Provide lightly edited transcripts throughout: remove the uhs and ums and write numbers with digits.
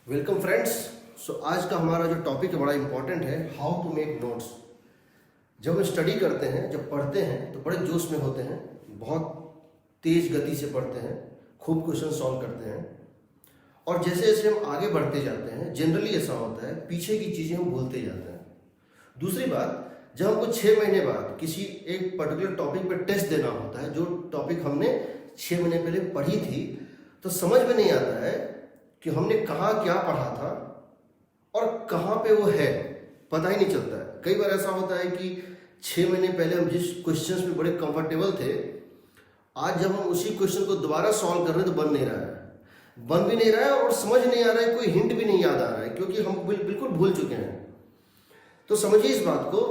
Welcome friends. सो आज का हमारा जो टॉपिक बड़ा इंपॉर्टेंट है, हाउ टू मेक नोट्स। जब हम स्टडी करते हैं, जब पढ़ते हैं तो बड़े जोश में होते हैं, बहुत तेज गति से पढ़ते हैं, खूब क्वेश्चन सॉल्व करते हैं और जैसे जैसे हम आगे बढ़ते जाते हैं जनरली ऐसा होता है पीछे की चीज़ें हम भूलते जाते हैं। दूसरी बात, जब हमको 6 महीने बाद किसी एक पर्टिकुलर टॉपिक पर टेस्ट देना होता है, जो टॉपिक हमने 6 महीने पहले पढ़ी थी, तो समझ में नहीं आता है कि हमने कहाँ क्या पढ़ा था और कहाँ पे वो है, पता ही नहीं चलता है। कई बार ऐसा होता है कि 6 महीने पहले हम जिस क्वेश्चंस में बड़े कंफर्टेबल थे, आज जब हम उसी क्वेश्चन को दोबारा सॉल्व कर रहे हैं तो बन नहीं रहा है, बन भी नहीं रहा है और समझ नहीं आ रहा है, कोई हिंट भी नहीं याद आ रहा है क्योंकि हम बिल्कुल भूल चुके हैं। तो समझिए इस बात को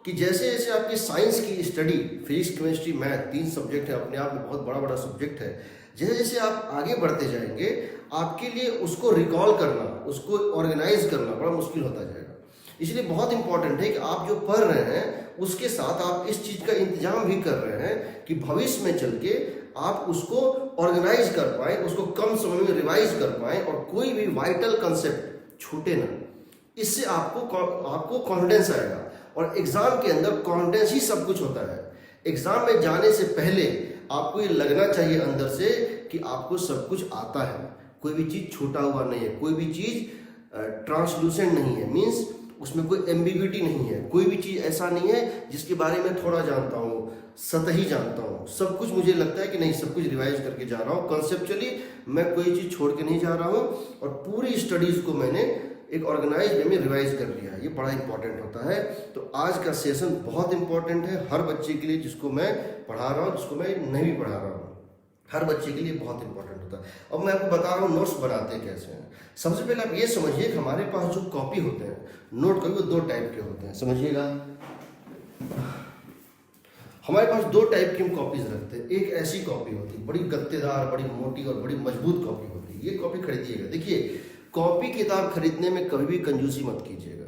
कि जैसे जैसे आपकी साइंस की study, physics, chemistry, math, 3 subject है, अपने आप में बहुत बड़ा बड़ा सब्जेक्ट है। जैसे जैसे आप आगे बढ़ते जाएंगे आपके लिए उसको रिकॉल करना, उसको ऑर्गेनाइज करना बड़ा मुश्किल होता जाएगा। इसलिए बहुत इंपॉर्टेंट है कि आप जो पढ़ रहे हैं उसके साथ आप इस चीज़ का इंतजाम भी कर रहे हैं कि भविष्य में चल के आप उसको ऑर्गेनाइज कर पाएँ, उसको कम समय में रिवाइज कर पाएँ और कोई भी वाइटल कंसेप्ट छूटे ना। इससे आपको कॉन्फिडेंस आएगा और एग्जाम के अंदर कॉन्फिडेंस ही सब कुछ होता है। एग्जाम में जाने से पहले आपको ये लगना चाहिए अंदर से कि आपको सब कुछ आता है, कोई भी चीज़ छूटा हुआ नहीं है, कोई भी चीज़ ट्रांसलूसेंट नहीं है, मीन्स उसमें कोई एम्बिग्विटी नहीं है, कोई भी चीज़ ऐसा नहीं है जिसके बारे में थोड़ा जानता हूँ, सतही जानता हूँ। सब कुछ मुझे लगता है कि नहीं, सब कुछ रिवाइज करके जा रहा हूँ, कॉन्सेप्चुअली मैं कोई चीज़ छोड़ के नहीं जा रहा हूँ और पूरी स्टडीज़ को मैंने एक ऑर्गेनाइज वे में रिवाइज कर लिया है। ये बड़ा इंपॉर्टेंट होता है। तो आज का सेशन बहुत इंपॉर्टेंट है हर बच्चे के लिए, जिसको मैं पढ़ा रहा हूँ, जिसको मैं नहीं भी पढ़ा रहा हूँ, हर बच्चे के लिए बहुत इंपॉर्टेंट होता है। अब मैं आपको बता रहा हूँ नोट्स बनाते कैसे हैं। सबसे पहले आप ये समझिए कि हमारे पास जो कॉपी होते हैं नोट के, वो 2 टाइप के होते हैं। समझिएगा, हमारे पास 2 टाइप की हम कॉपीज रखते हैं। एक ऐसी कॉपी होती है बड़ी गत्तेदार, बड़ी मोटी और बड़ी मजबूत कॉपी होती है। ये कॉपी खरीदिएगा। देखिए, कॉपी किताब खरीदने में कभी भी कंजूसी मत कीजिएगा।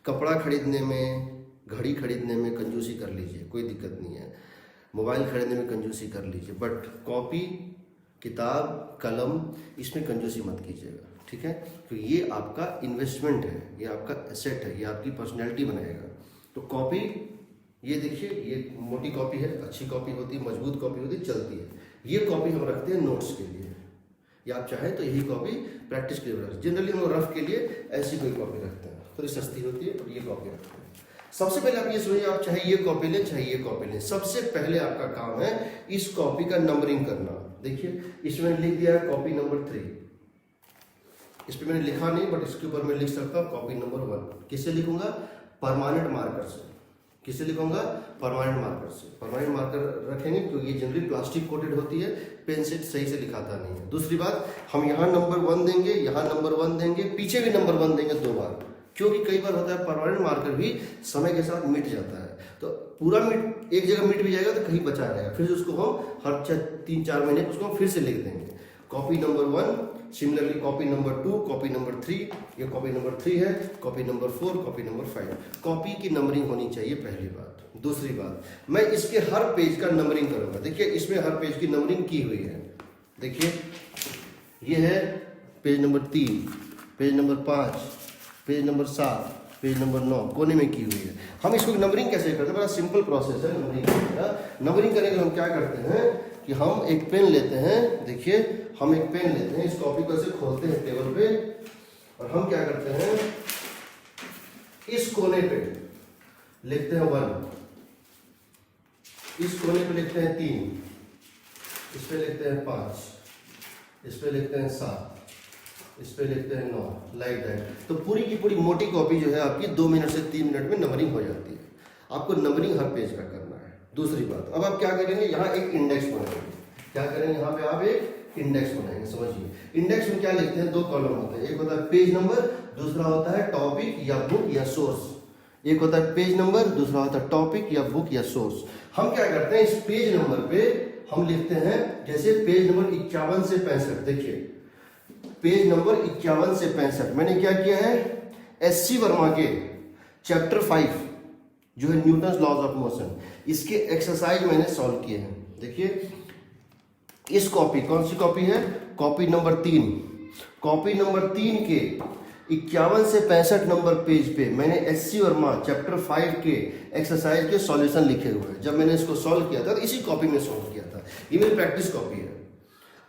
कपड़ा खरीदने में, घड़ी खरीदने में कंजूसी कर लीजिए, कोई दिक्कत नहीं है। मोबाइल खरीदने में कंजूसी कर लीजिए, बट कॉपी, किताब, कलम, इसमें कंजूसी मत कीजिएगा, ठीक है। तो ये आपका इन्वेस्टमेंट है, ये आपका एसेट है, ये आपकी पर्सनैलिटी बनाएगा। तो कॉपी, ये देखिए, ये मोटी कॉपी है, अच्छी कॉपी होती है, मजबूत कॉपी होती है, चलती है। ये कॉपी हम रखते हैं नोट्स के लिए, या आप चाहें तो यही कॉपी प्रैक्टिस के लिए रखते हैं। जनरली हम रफ के लिए ऐसी कोई कॉपी रखते हैं, थोड़ी सस्ती होती है, और ये कॉपी रखते हैं। सबसे पहले आप ये समझिए, आप चाहे ये कॉपी लें चाहे ये कॉपी लें, सबसे पहले आपका काम है इस कॉपी का नंबरिंग करना। देखिए, इसमें लिख दिया है कॉपी नंबर 3। इस पर मैंने लिखा नहीं, बट इसके ऊपर मैं लिख सकता हूँ कॉपी नंबर 1। किससे लिखूंगा? परमानेंट मार्कर से। किससे लिखूंगा? परमानेंट मार्कर से। परमानेंट मार्कर रखेंगे क्योंकि ये जनरली प्लास्टिक कोटेड होती है, पेन से सही से लिखाता नहीं है। दूसरी बात, हम यहाँ नंबर 1 देंगे, यहाँ नंबर 1 देंगे, पीछे भी नंबर 1 देंगे 2 बार, क्योंकि कई बार होता है परमानेंट मार्कर भी समय के साथ मिट जाता है। तो पूरा मिट, एक जगह मिट भी जाएगा तो कहीं बचा रहेगा, फिर उसको हम हर 3-4 महीने उसको हम फिर से लिख देंगे। Copy number 1, similarly copy number 2, copy number 3, ये कॉपी नंबर 3 है, copy number 4, copy number 5। Copy की नंबरिंग होनी चाहिए, पहली बात। दूसरी बात, मैं इसके हर पेज का नंबरिंग करूंगा। देखिए, इसमें हर पेज की नंबरिंग की हुई है। देखिए, ये है page number 3, page number 5, page number 7, page number 9 कोने में की हुई है। हम इसको नंबरिंग कैसे करते हैं? बड़ा सिंपल प्रोसेस है नंबरिंग का। नंबरिंग करने के लिए हम क्या करते हैं कि हम एक पेन लेते हैं। देखिए, हम एक पेन लेते हैं, इस कॉपी को ऐसे खोलते हैं टेबल पे, और हम क्या करते हैं, इस कोने पे लिखते हैं 1, इस कोने पे लिखते हैं 3, इस पे लिखते हैं 5, इस पे लिखते हैं 7, इस पे लिखते हैं 9, लाइक दैट। तो पूरी की पूरी मोटी कॉपी जो है आपकी 2 मिनट से 3 मिनट में नंबरिंग हो जाती है। आपको नंबरिंग हर पेज का करना है। दूसरी बात, अब आप क्या करेंगे, यहाँ एक इंडेक्स बनाएंगे। क्या करेंगे, यहाँ पे आप एक इंडेक्स बनाएंगे। समझिए, इंडेक्स में क्या लिखते हैं? 2 कॉलम होते हैं, एक होता है पेज नंबर, दूसरा होता है टॉपिक या बुक या सोर्स। एक होता है पेज नंबर, दूसरा होता है टॉपिक या बुक या सोर्स। हम क्या करते हैं, इस पेज नंबर पे हम लिखते हैं, जैसे पेज नंबर 51 से 65। देखिए, पेज नंबर 51 से 65 मैंने क्या किया है, SC वर्मा के चैप्टर 5 जो है न्यूटन्स लॉज ऑफ मोशन, इसके एक्सरसाइज मैंने सॉल्व किए हैं। देखिए, इस कॉपी, कौन सी कॉपी है? Copy number 3। कॉपी नंबर 3 के 51 से 65 नंबर पेज पे मैंने एससी वर्मा चैप्टर 5 के एक्सरसाइज के सॉल्यूशन लिखे हुए हैं। जब मैंने इसको सॉल्व किया था तो इसी कॉपी में सॉल्व किया था, ये मेरी प्रैक्टिस कॉपी है।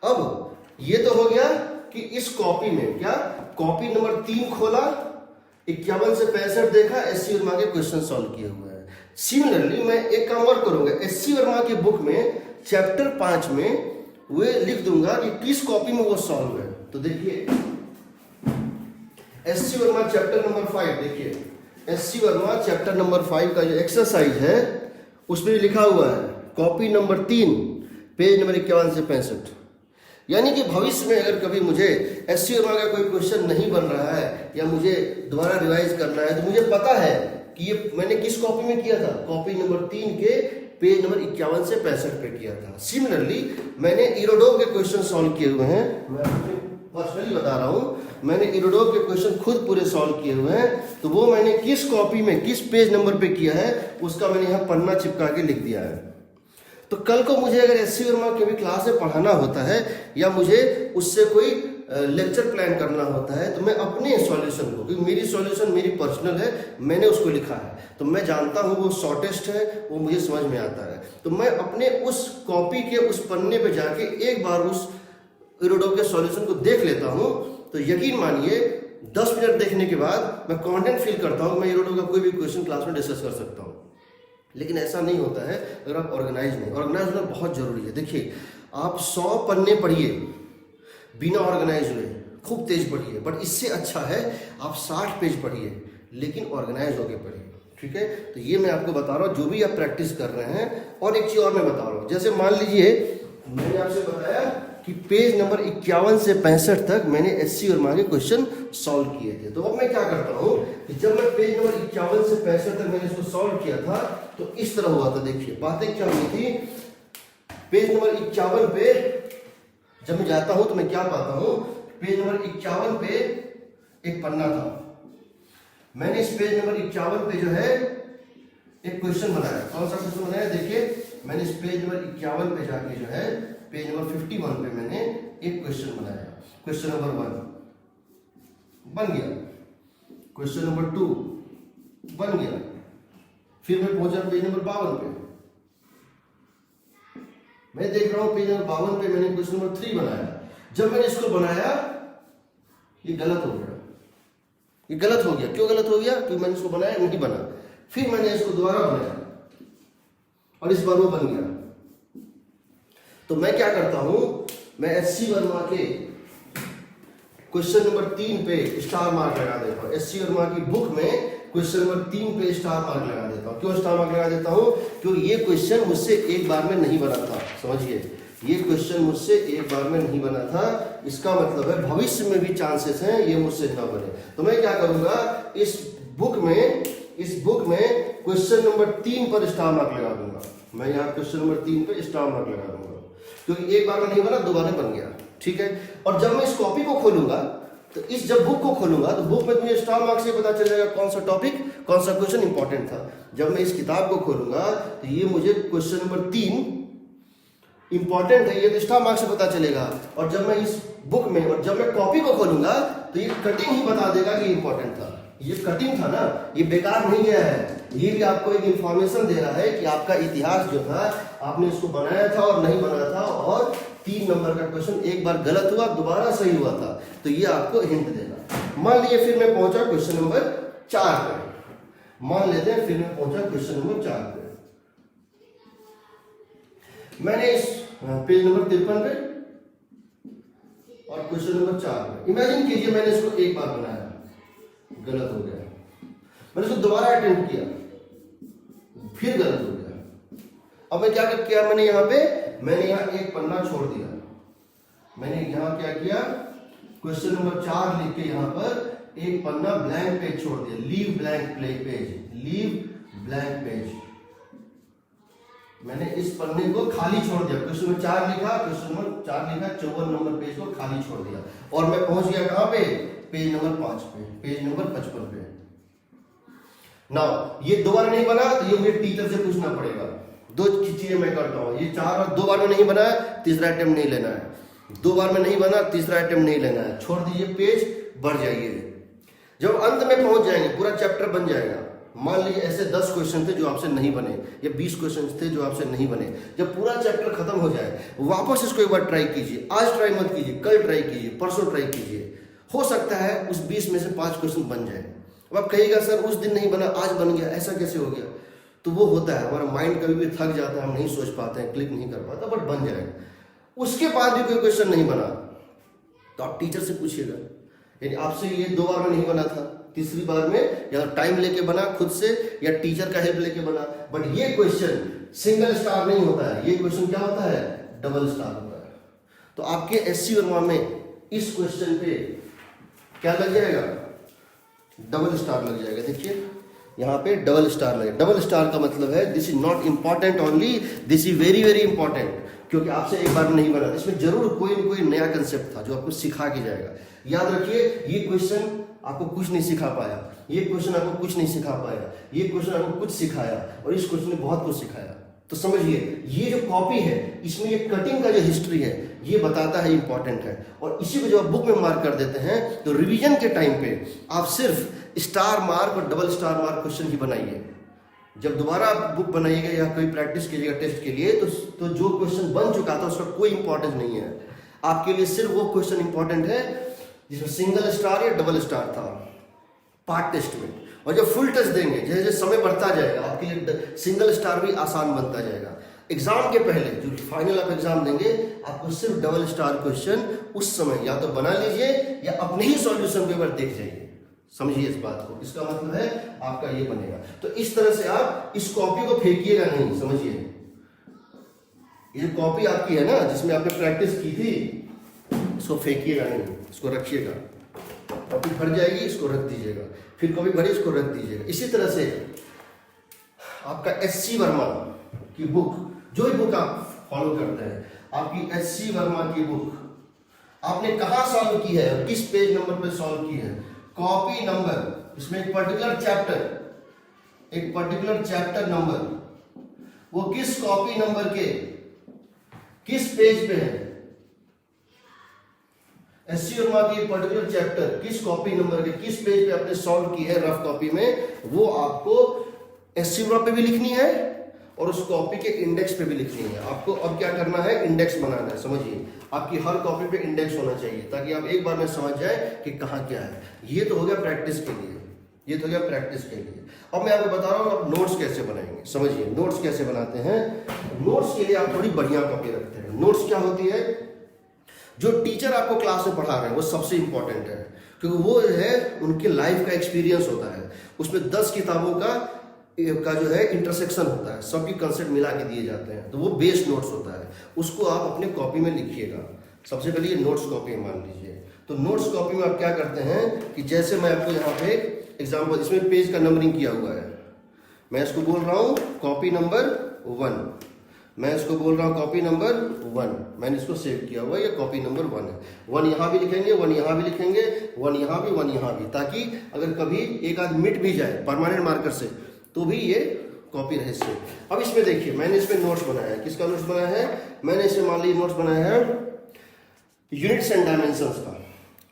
अब ये तो हो गया कि इस कॉपी में क्या, कॉपी नंबर 3 खोला, 51 से 65 देखा, एससी वर्मा के क्वेश्चन सॉल्व किए हुए हैं। सिमिलरली मैं एक काम और करूंगा, एससी वर्मा के बुक में चैप्टर 5 में वे लिख दूंगा कि किस कॉपी में वो सॉल्व है। तो देखिए एससी वर्मा चैप्टर नंबर 5, देखिए एससी वर्मा चैप्टर नंबर 5 का जो एक्सरसाइज है उसमें लिखा हुआ है कॉपी नंबर 3 पेज नंबर 51 से 65। यानी कि भविष्य में अगर कभी मुझे एससी वर्मा का कोई क्वेश्चन नहीं बन रहा है या मुझे दोबारा रिवाइज करना है तो मुझे पता है कि ये मैंने किस कॉपी में किया था, कॉपी नंबर 3 के पेज नंबर 51 से 65 पे किया था। सिमिलरली मैंने इरोडोव के क्वेश्चन सॉल्व किए हुए हैं, मैं पर्सनली बता रहा हूं, मैंने इरोडोव के क्वेश्चन खुद पूरे सॉल्व किए हुए हैं। तो वो मैंने किस कॉपी में किस पेज नंबर पे किया है उसका मैंने यहाँ पन्ना चिपका के लिख दिया है। तो कल को मुझे अगर एससी वर्मा के भी क्लास में पढ़ाना होता है या मुझे उससे कोई लेक्चर प्लान करना होता है तो मैं अपने सॉल्यूशन को, क्योंकि मेरी सॉल्यूशन मेरी पर्सनल है, मैंने उसको लिखा है तो मैं जानता हूँ वो शॉर्टेस्ट है, वो मुझे समझ में आता है। तो मैं अपने उस कॉपी के उस पन्ने पे जाके एक बार उस इरोडोव के सॉल्यूशन को देख लेता हूँ तो यकीन मानिए 10 मिनट देखने के बाद मैं कॉन्फिडेंट फील करता हूँ मैं इरोडोव का कोई भी क्वेश्चन क्लास में डिस्कस कर सकता हूँ। लेकिन ऐसा नहीं होता है अगर आप ऑर्गेनाइज नहीं, ऑर्गेनाइज होना बहुत जरूरी है। देखिए आप 100 पन्ने पढ़िए बिना ऑर्गेनाइज हुए, खूब तेज पढ़िए, बट इससे अच्छा है आप 60 पेज पढ़िए लेकिन ऑर्गेनाइज होकर पढ़िए, ठीक है। तो ये मैं आपको बता रहा हूँ जो भी आप प्रैक्टिस कर रहे हैं। और एक चीज और मैं बता रहा हूँ, जैसे मान लीजिए मैंने आपसे बताया कि पेज नंबर 51 से 65 तक मैंने एससी वर्मा के क्वेश्चन सॉल्व किए थे। तो अब मैं क्या करता हूँ कि जब मैं पेज नंबर 51 से 65 तक मैंने इसको सॉल्व किया था तो इस तरह हुआ था। देखिए बातें क्या हुई थी, पेज नंबर 51 पे जब मैं जाता हूं तो मैं क्या पाता हूं, पेज नंबर 51 पे एक पन्ना था, मैंने इस पेज नंबर 51 पे जो है एक क्वेश्चन बनाया। कौन सा क्वेश्चन बनाया, देखिए मैंने इस पेज नंबर 51 पे जाके जो है पेज नंबर 51 पे मैंने एक क्वेश्चन बनाया। क्वेश्चन नंबर 1 बन गया, क्वेश्चन नंबर 2 बन गया, फिर मैं पहुंचा पेज नंबर 52 पे, मैं देख रहा हूं पेज नंबर 52 पे मैंने क्वेश्चन नंबर 3 बनाया। जब मैंने इसको बनाया ये गलत हो गया, ये गलत हो गया। क्यों गलत हो गया, क्योंकि मैंने इसको बनाया नहीं बना। फिर मैंने इसको दोबारा बनाया और इस बार वो बन गया। तो मैं क्या करता हूं, मैं एससी वर्मा के क्वेश्चन नंबर 3 पे स्टार मार्क लगा देता हूं। एससी वर्मा की बुक में क्वेश्चन नंबर 3 पे स्टार मार्क लगा देता हूं। क्यों स्टार मार्क लगा देता हूं, क्योंकि ये क्वेश्चन मुझसे एक बार में नहीं बना था। समझिए ये क्वेश्चन मुझसे एक बार में नहीं बना था, इसका मतलब है भविष्य में भी चांसेस हैं ये मुझसे ना बने। तो मैं क्या करूंगा, इस बुक में क्वेश्चन नंबर 3 पर स्टार मार्क लगा दूंगा। मैं यहाँ क्वेश्चन नंबर 3 पे स्टार मार्क लगा दूंगा क्योंकि एक बार में नहीं बना, दोबारा बन गया, ठीक है। और जब मैं इस कॉपी को खोलूंगा तो इस जब बुक को खोलूंगा तो बुक में मुझे स्टार मार्क से पता चल जाएगा कौन सा टॉपिक कौन सा क्वेश्चन इंपॉर्टेंट था। जब मैं इस किताब को खोलूंगा तो ये मुझे क्वेश्चन नंबर 3 इंपॉर्टेंट है, ये तो स्टार मार्क से पता चलेगा। और जब मैं इस बुक में और जब मैं कॉपी को खोलूंगा तो ये कटिंग ही बता देगा कि इंपॉर्टेंट था। ये कटिंग था ना, ये बेकार नहीं गया है, ये भी आपको एक इंफॉर्मेशन दे रहा है कि आपका इतिहास जो था आपने इसको बनाया था और नहीं बनाया था, और 3 नंबर का क्वेश्चन एक बार गलत हुआ दोबारा सही हुआ था, तो ये आपको हिंट देगा। मान लीजिए फिर मैं पहुंचा क्वेश्चन नंबर 4 पे, मान लेते हैं फिर मैं पहुंचा क्वेश्चन नंबर 4 पे। मैंने इस पेज नंबर 53 पे और क्वेश्चन नंबर 4 पे, इमेजिन कीजिए मैंने इसको एक बार बनाया, गलत हो गया, मैंने इसको दोबारा अटेम्प्ट किया, फिर गलत हो गया। अब मैं क्या किया, मैंने यहाँ एक पन्ना छोड़ दिया। मैंने यहाँ क्या किया, क्वेश्चन नंबर 4 लिख के यहाँ पर एक पन्ना ब्लैंक पेज छोड़ दिया, leave blank page, leave blank page. मैंने इस पन्ने को खाली छोड़ दिया, क्वेश्चन नंबर 4 लिखा, क्वेश्चन नंबर 4 लिखा, 54 नंबर पेज को खाली छोड़ दिया और मैं पहुंच गया कहां पे, पेज नंबर 5 पे, पेज नंबर 55 पे। नाउ ये 2 बार नहीं बना तो ये मुझे टीचर से पूछना पड़ेगा। 2 चीजें मैं करता हूं, ये 4 और 2 बार में नहीं बना, तीसरा अटेम्प्ट नहीं लेना है। 2 बार में नहीं बना, तीसरा अटेम्प्ट नहीं लेना है, छोड़ दीजिए पेज, बढ़ जाइए। जब अंत में पहुंच जाएंगे पूरा चैप्टर बन जाएगा। मान लीजिए ऐसे 10 क्वेश्चन थे जो आपसे नहीं बने, या 20 क्वेश्चन थे जो आपसे नहीं बने। जब पूरा चैप्टर खत्म हो जाए, वापस इसको एक बार ट्राई कीजिए। आज ट्राई मत कीजिए, कल ट्राई कीजिए, परसों ट्राई कीजिए। हो सकता है उस 20 में से 5 क्वेश्चन बन जाए। अब आप कहिएगा सर उस दिन नहीं बना, आज बन गया, ऐसा कैसे हो गया? तो वो होता है, हमारा माइंड कभी भी थक जाता है, हम नहीं सोच पाते हैं, क्लिक नहीं कर पाता, बट बन जाएगा। उसके बाद भी कोई क्वेश्चन नहीं बना तो आप टीचर से पूछिएगा। यानी आपसे ये 2 बार में नहीं बना था, तीसरी बार में या टाइम लेके बना खुद से, या टीचर का हेल्प लेके बना। बट ये क्वेश्चन सिंगल स्टार नहीं होता है, ये क्वेश्चन क्या होता है? डबल स्टार होता है। तो आपके एससी वर्मा में इस क्वेश्चन पे क्या लग जाएगा? डबल स्टार लग जाएगा। देखिए यहाँ पे डबल स्टार लगे। डबल स्टार का मतलब है this is not important only, this is very very important. क्योंकि आपसे एक बार नहीं बना, इसमें जरूर कोई न कोई नया कंसेप्ट था जो आपको सिखा के जाएगा। याद रखिए, ये क्वेश्चन आपको कुछ नहीं सिखा पाया, ये क्वेश्चन आपको कुछ नहीं सिखा पाया, ये क्वेश्चन आपको कुछ सिखाया, और इस क्वेश्चन ने बहुत कुछ सिखाया। तो समझिए, ये जो कॉपी है इसमें ये कटिंग का जो हिस्ट्री है ये बताता है, इंपॉर्टेंट है। और इसी को जब आप बुक में मार्क कर देते हैं तो रिवीजन के टाइम पे आप सिर्फ स्टार मार्क और डबल स्टार मार्क क्वेश्चन ही बनाइए। जब दोबारा आप बुक बनाइएगा या कोई प्रैक्टिस कीजिएगा टेस्ट के लिए, तो जो क्वेश्चन बन चुका था उसका कोई इंपॉर्टेंस नहीं है। आपके लिए सिर्फ वो क्वेश्चन इंपॉर्टेंट है जिसमें सिंगल स्टार या डबल स्टार था पार्ट टेस्ट में। और जब फुल टेस्ट देंगे, जैसे जैसे समय बढ़ता जाएगा आपके लिए सिंगल स्टार भी आसान बनता जाएगा। एग्जाम के पहले जो फाइनल आप एग्जाम देंगे, आपको सिर्फ डबल स्टार क्वेश्चन उस समय या तो बना लीजिए या अपने ही सॉल्यूशन पेपर देख जाइए। समझिए इस बात को, इसका मतलब है आपका ये बनेगा। तो इस तरह से आप इस कॉपी को फेंकिएगा नहीं। समझिए, ये कॉपी आपकी है ना जिसमें आपने प्रैक्टिस की थी, इसको फेंकिएगा नहीं, इसको रखिएगा। कॉपी भर जाएगी, इसको रख दीजिएगा, फिर कॉपी भरी, इसको रख दीजिएगा। इसी तरह से आपका एससी वर्मा की बुक, जो भी बुक आप फॉलो करते हैं, आपकी एससी वर्मा की बुक आपने कहाँ सॉल्व की है और किस पेज नंबर पे सॉल्व की है, कॉपी नंबर, इसमें एक पर्टिकुलर चैप्टर नंबर, वो किस कॉपी नंबर के किस पेज पे है, एससी वर्मा की पर्टिकुलर चैप्टर किस कॉपी नंबर के किस पेज पे आपने सॉल्व की है रफ कॉपी में, वो आपको एससी वर्मा पे भी लिखनी है और उस कॉपी के इंडेक्स पे भी लिखनी है। आपको अब क्या करना है, इंडेक्स बनाना है। समझिए, आपकी हर कॉपी पे इंडेक्स होना चाहिए ताकि आप एक बार में समझ जाए कि कहाँ क्या है। ये तो हो गया प्रैक्टिस के लिए, ये तो हो गया प्रैक्टिस के लिए। अब मैं आपको बता रहा हूँ आप नोट्स कैसे बनाएंगे। समझिए, नोट्स कैसे बनाते हैं। नोट्स के लिए आप थोड़ी बढ़िया कॉपी रखते हैं। नोट्स क्या होती है, जो टीचर आपको क्लास में पढ़ा रहे हैं वो सबसे इंपॉर्टेंट है, क्योंकि वो है उनके लाइफ का एक्सपीरियंस होता है। उसमें 10 किताबों का जो है इंटरसेक्शन होता है, सबकी कंसेप्ट मिला के दिए जाते हैं, तो वो बेस नोट्स होता है। उसको आप अपने कॉपी में लिखिएगा। सबसे पहले ये नोट्स कॉपी मान लीजिए। तो नोट्स कॉपी में आप क्या करते हैं कि जैसे मैं आपको यहाँ पे एग्जाम्पल, इसमें पेज का नंबरिंग किया हुआ है, मैं इसको बोल रहा हूँ कॉपी नंबर 1, मैं इसको बोल रहा हूँ कॉपी नंबर 1, मैंने इसको सेव किया हुआ, ये कॉपी नंबर 1 है। 1 यहाँ भी लिखेंगे, 1 यहाँ भी लिखेंगे, 1 यहाँ भी, 1 यहाँ भी, ताकि अगर कभी एक आध मिट भी जाए परमानेंट मार्कर से तो भी ये कॉपी रहे सेव। अब इसमें देखिए, मैंने इसमें नोट्स बनाया है। किसका नोट्स बनाया है? मैंने इसमें मान लीजिए नोट्स बनाया है यूनिट्स एंड डायमेंशंस का।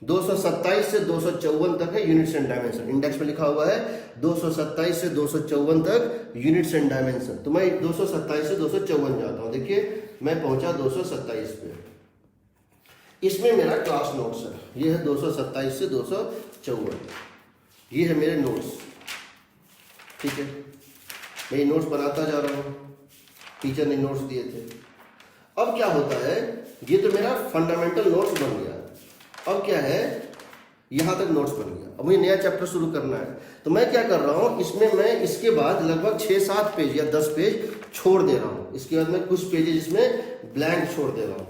227 से 254 तक है यूनिट्स एंड डायमेंशन। इंडेक्स में लिखा हुआ है 227 से 254 तक यूनिट्स एंड डायमेंशन। तो मैं 227 से 254 जाता हूं। देखिए मैं पहुंचा 227 पे। इसमें मेरा क्लास नोट्स है, ये है 227 से 254, ये है मेरे नोट्स। ठीक है, मैं ये नोट्स बनाता जा रहा हूँ, टीचर ने नोट्स दिए थे। अब क्या होता है, ये तो मेरा फंडामेंटल नोट्स बन गया। अब क्या है, यहां तक नोट्स बन गया। अब मुझे नया चैप्टर शुरू करना है, तो मैं क्या कर रहा हूं, इसमें मैं इसके बाद लगभग 6-7 पेज या 10 पेज छोड़ दे रहा हूं। इसके बाद मैं कुछ पेजेस इसमें ब्लैंक छोड़ दे रहा हूं।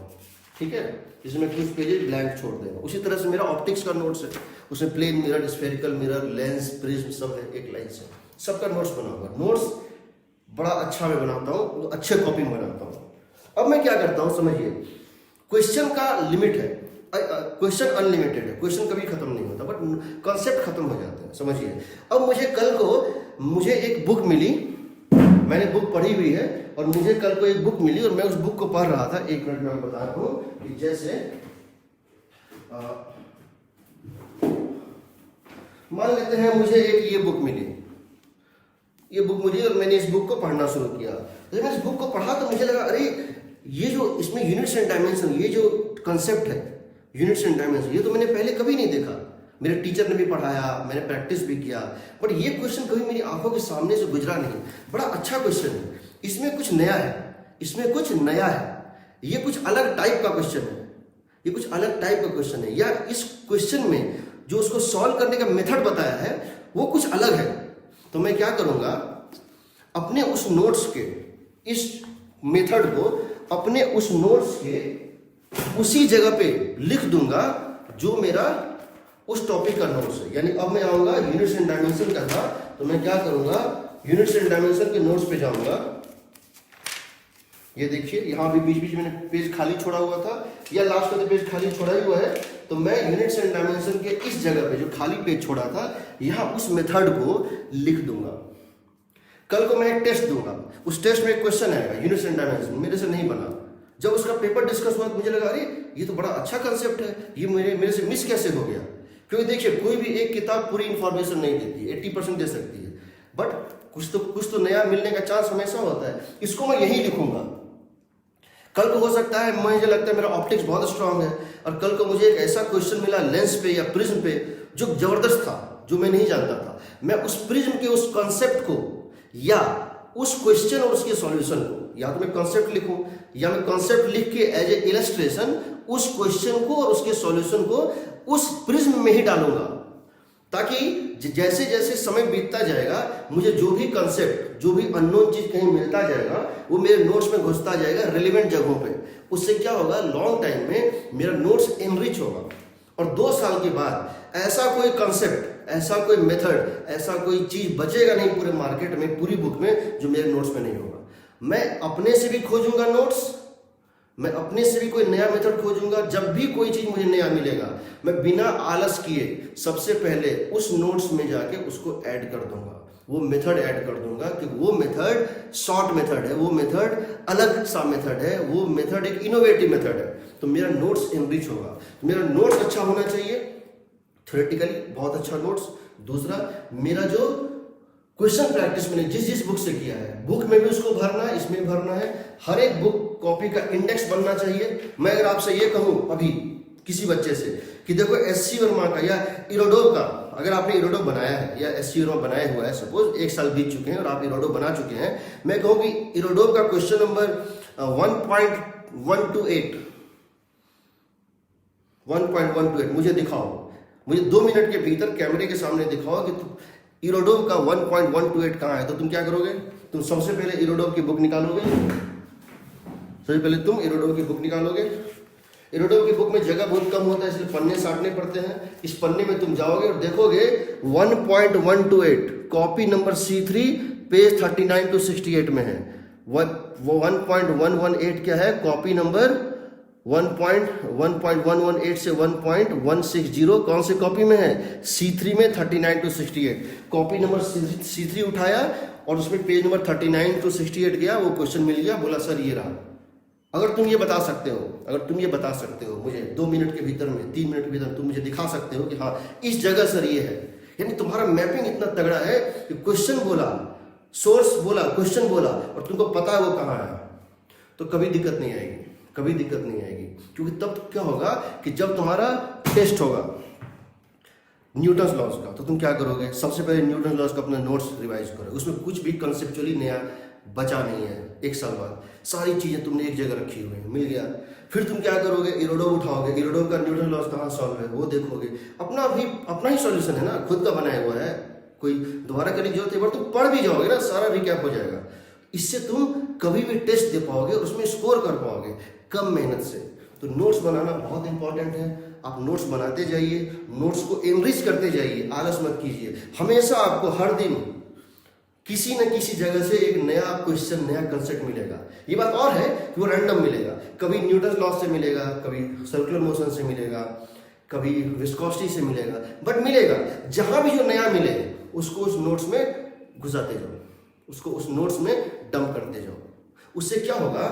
ठीक है, इसमें कुछ पेजेस ब्लैंक छोड़ दे रहा हूं। उसी तरह से मेरा ऑप्टिक्स का नोट्स है, उसमें plane mirror, spherical mirror, lens, prism सब है एक लाइन से, सबका नोट्स बना हुआ। नोट्स बड़ा अच्छा मैं बनाता हूँ, अच्छे कॉपी में बनाता हूँ। अब मैं क्या करता हूँ, समझिए, क्वेश्चन का लिमिट है, क्वेश्चन अनलिमिटेड है, क्वेश्चन कभी खत्म नहीं होता, बट कॉन्सेप्ट खत्म हो जाते हैं। समझिए, अब मुझे कल को मुझे एक बुक मिली मैंने बुक पढ़ी हुई है और मुझे कल को एक बुक मिली और मैं उस बुक को पढ़ रहा था। एक मिनट में बता रहा हूँ कि जैसे मान लेते हैं मुझे एक ये बुक मिली, ये बुक मुझे, और मैंने इस बुक को पढ़ना शुरू किया। जब मैं इस बुक को पढ़ा तो मुझे लगा अरे ये जो इसमें यूनिट्स एंड डायमेंशन, ये जो कंसेप्ट है यूनिट्स एंड डायमेंशन, ये तो मैंने पहले कभी नहीं देखा। मेरे टीचर ने भी पढ़ाया, मैंने प्रैक्टिस भी किया, बट ये क्वेश्चन कभी मेरी आंखों के सामने से गुजरा नहीं। बड़ा अच्छा क्वेश्चन है, इसमें कुछ नया है, इसमें कुछ नया है, ये कुछ अलग टाइप का क्वेश्चन है, ये कुछ अलग टाइप का क्वेश्चन है, या इस क्वेश्चन में जो उसको सॉल्व करने का मेथड बताया है वो कुछ अलग है। तो मैं क्या करूंगा, अपने उस नोट्स के इस मेथड को अपने उस नोट्स के उसी जगह पे लिख दूंगा जो मेरा उस टॉपिक का नोट्स है। यानी अब मैं आऊंगा यूनिट्स एंड डायमेंशन का था, तो मैं क्या करूंगा, यूनिट्स एंड डायमेंशन के नोट्स पे जाऊंगा। ये देखिए यहाँ भी बीच बीच में मैंने पेज खाली छोड़ा हुआ था, या लास्ट में पेज खाली छोड़ा ही हुआ है। तो मैं यूनिट्स एंड डायमेंशन के इस जगह पे जो खाली पेज छोड़ा था, यहाँ उस मेथड को लिख दूंगा। कल को मैं एक टेस्ट दूंगा, उस टेस्ट में एक क्वेश्चन आएगा यूनिट्स एंड डायमेंशन, मेरे से नहीं बना। जब उसका पेपर डिस्कस हुआ तो मुझे लगा अरे ये तो बड़ा अच्छा कंसेप्ट है, ये मेरे से मिस कैसे हो गया। क्योंकि देखिए कोई भी एक किताब पूरी इंफॉर्मेशन नहीं देती, 80% दे सकती है, बट कुछ तो नया मिलने का चांस हमेशा होता है। इसको मैं यही लिखूंगा। कल को हो सकता है, मुझे लगता है मेरा ऑप्टिक्स बहुत स्ट्रांग है, और कल को मुझे एक ऐसा क्वेश्चन मिला लेंस पे या प्रिज्म पे जो जबरदस्त था, जो मैं नहीं जानता था। मैं उस प्रिज्म के उस कॉन्सेप्ट को या उस क्वेश्चन और उसके सॉल्यूशन को, या तो मैं कॉन्सेप्ट लिखूं या मैं कॉन्सेप्ट लिख के एज ए इलस्ट्रेशन उस क्वेश्चन को और उसके सॉल्यूशन को उस प्रिज्म में ही डालूंगा, ताकि जैसे जैसे समय बीतता जाएगा मुझे जो भी कंसेप्ट, जो भी अननोन चीज कहीं मिलता जाएगा वो मेरे नोट्स में घुसता जाएगा रिलेवेंट जगहों पे। उससे क्या होगा, लॉन्ग टाइम में मेरा नोट्स एनरिच होगा, और 2 साल के बाद ऐसा कोई कंसेप्ट, ऐसा कोई मेथड, ऐसा कोई चीज बचेगा नहीं पूरे मार्केट में, पूरी बुक में, जो मेरे नोट्स में नहीं होगा। मैं अपने से भी खोजूंगा नोट्स, मैं अपने से भी कोई नया मेथड खोजूंगा। जब भी कोई चीज मुझे नया मिलेगा, मैं बिना आलस किए सबसे पहले उस नोट्स में जाके उसको ऐड कर दूंगा, वो मेथड ऐड कर दूंगा कि वो मेथड शॉर्ट मेथड है, वो मेथड अलग सा मेथड है, वो मेथड एक इनोवेटिव मेथड है। तो मेरा नोट्स एनरिच होगा। मेरा नोट्स अच्छा होना चाहिए, थ्योरेटिकली बहुत अच्छा नोट्स। दूसरा, मेरा जो क्वेश्चन प्रैक्टिस मैंने जिस बुक से किया है, बुक में भी उसको भरना है, इसमें भरना है। हर एक बुक कॉपी का इंडेक्स बनना चाहिए। मैं अगर आपसे ये कहूं अभी किसी बच्चे से कि देखो एससी वर्मा का या इरोडोव का, अगर आपने इरोडोव बनाया है या एससी वर्मा बनाया हुआ है, सपोज 1 साल बीत चुके हैं और आप इरोडोव बना चुके हैं, मैं कहूँ कि इरोडोव का क्वेश्चन नंबर 1.128 मुझे दिखाओ, मुझे 2 मिनट के भीतर कैमरे के सामने दिखाओ कि इरोडोव का 1.128 कहाँ है। तो तुम क्या करोगे, तुम सबसे पहले इरोडोव की बुक निकालोगे, सबसे पहले तुम इरोडोव की बुक निकालोगे। इरोडोव की बुक में जगह बहुत कम होता है, इसलिए पन्ने साटने पड़ते हैं। इस पन्ने में तुम जाओगे और देखोगे 1.128 copy number C3 page 39 to 68 में है। वो 1.118 क्या है, कॉपी नंबर 1.118 से 1.160 कौन से कॉपी में है, C3 में 39 to 68। कॉपी नंबर C3 उठाया और उसमें पेज नंबर 39 to 68 गया, वो क्वेश्चन मिल गया, बोला सर ये रहा। अगर तुम ये बता सकते हो, अगर तुम ये बता सकते हो मुझे 2 मिनट के भीतर में, 3 मिनट के भीतर तुम मुझे दिखा सकते हो कि हाँ इस जगह सर ये है, यानी तुम्हारा मैपिंग इतना तगड़ा है कि क्वेश्चन बोला, सोर्स बोला, क्वेश्चन बोला और तुमको पता है वो कहाँ है, तो कभी दिक्कत नहीं आएगी, कभी दिक्कत नहीं आएगी। क्योंकि तब क्या होगा कि जब तुम्हारा टेस्ट होगा न्यूटन्स लॉज का, तो तुम क्या करोगे, सबसे पहले न्यूटन लॉज का अपना नोट्स रिवाइज करो। उसमें कुछ भी कंसेप्चुअली नया बचा नहीं है। 1 साल बाद सारी चीजें तुमने एक जगह रखी हुई है, मिल गया। फिर तुम क्या करोगे, इरोडोव उठाओगे, इरोडोव का न्यूटन लॉज कहाँ सॉल्व है वो देखोगे। अपना ही सॉल्यूशन है ना, खुद का बनाया हुआ है, कोई दोबारा करने की जरूरत है, तुम पढ़ भी जाओगे ना, सारा रिकैप हो जाएगा। इससे तुम कभी भी टेस्ट दे पाओगे, उसमें स्कोर कर पाओगे कम मेहनत से। तो नोट्स बनाना बहुत इंपॉर्टेंट है। आप नोट्स बनाते जाइए, नोट्स को एनरिच करते जाइए, आलस मत कीजिए। हमेशा आपको हर दिन किसी न किसी जगह से एक नया क्वेश्चन, नया कंसेप्ट मिलेगा। ये बात और है कि वो रैंडम मिलेगा, कभी न्यूटन लॉ से मिलेगा, कभी सर्कुलर मोशन से मिलेगा, कभी विस्कोसिटी से मिलेगा, बट मिलेगा। जहां भी जो नया मिले उसको उस नोट्स में घुसाते जाओ, उसको उस नोट्स में डंप करते जाओ। उससे क्या होगा,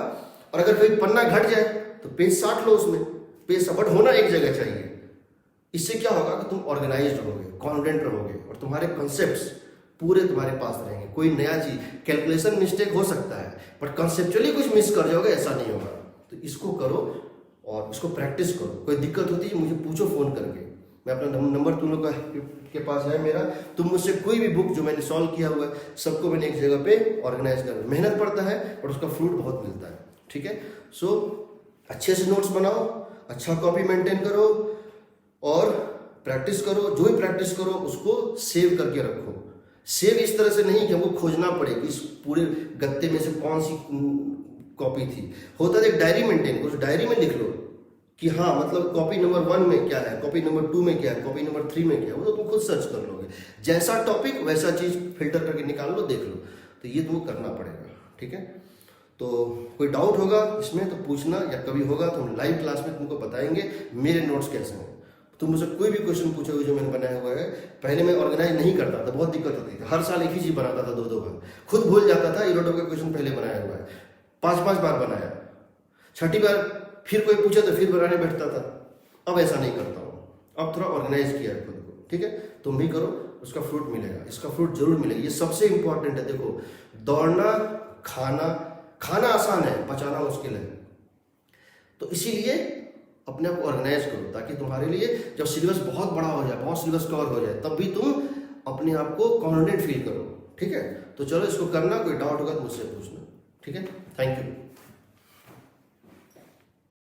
और अगर कोई पन्ना घट जाए तो पेज 60 लो उसमें, पेज बट होना एक जगह चाहिए। इससे क्या होगा कि तुम ऑर्गेनाइज रहोगे, कॉन्फिडेंट रहोगे और तुम्हारे कॉन्सेप्ट्स पूरे तुम्हारे पास रहेंगे। कोई नया चीज, कैलकुलेशन मिस्टेक हो सकता है बट कॉन्सेप्चुअली कुछ मिस कर जाओगे, ऐसा नहीं होगा। तो इसको करो और इसको प्रैक्टिस करो। कोई दिक्कत होती है मुझे पूछो फोन करके, मैं अपना नंबर तुम लोग के पास है मेरा। तुम मुझसे कोई भी बुक जो मैंने सॉल्व किया हुआ है सबको मैंने एक जगह पे ऑर्गेनाइज कर, मेहनत पड़ता है बट उसका फ्रूट बहुत मिलता है। ठीक है, सो अच्छे से नोट्स बनाओ, अच्छा कॉपी मेंटेन करो और प्रैक्टिस करो। जो भी प्रैक्टिस करो उसको सेव करके रखो। सेव इस तरह से नहीं कि हमको खोजना पड़े कि इस पूरे गत्ते में से कौन सी कॉपी थी। होता है एक डायरी मेंटेन, उस डायरी में लिख लो कि हाँ मतलब कॉपी नंबर 1 में क्या है, कॉपी नंबर 2 में क्या है, कॉपी नंबर 3 में क्या है, वो तो तुम खुद सर्च कर लोगे। जैसा टॉपिक वैसा चीज फिल्टर करके निकाल लो, देख लो। तो ये तुमको करना पड़ेगा। ठीक है, तो कोई डाउट होगा इसमें तो पूछना, या कभी होगा तो हम लाइव क्लास में तुमको बताएंगे मेरे नोट्स कैसे हैं। तुम मुझसे कोई भी क्वेश्चन पूछोगे जो मैंने बनाया हुआ है। पहले मैं ऑर्गेनाइज नहीं करता था, बहुत दिक्कत होती थी, हर साल एक ही चीज बनाता था 2-2 बार, खुद भूल जाता था। यूरोटो का क्वेश्चन पहले बनाया हुआ है 5-5 बार बनाया, 6ठी बार फिर कोई पूछे तो फिर बनाने बैठता था। अब ऐसा नहीं करता हूँ, अब थोड़ा ऑर्गेनाइज किया है खुद को। ठीक है, तुम भी करो, उसका फ्रूट मिलेगा, इसका फ्रूट जरूर मिलेगा। ये सबसे इंपॉर्टेंट है। देखो, दौड़ना, खाना आसान है, पचाना मुश्किल है। तो इसीलिए अपने आप को ऑर्गेनाइज करो ताकि तुम्हारे लिए जब सिलेबस बहुत बड़ा हो जाए, बहुत सिलेबस कवर हो जाए, तब भी तुम अपने आप को कॉन्फिडेंट फील करो। ठीक है, तो चलो इसको करना। कोई डाउट होगा तो मुझसे पूछना। ठीक है, थैंक यू।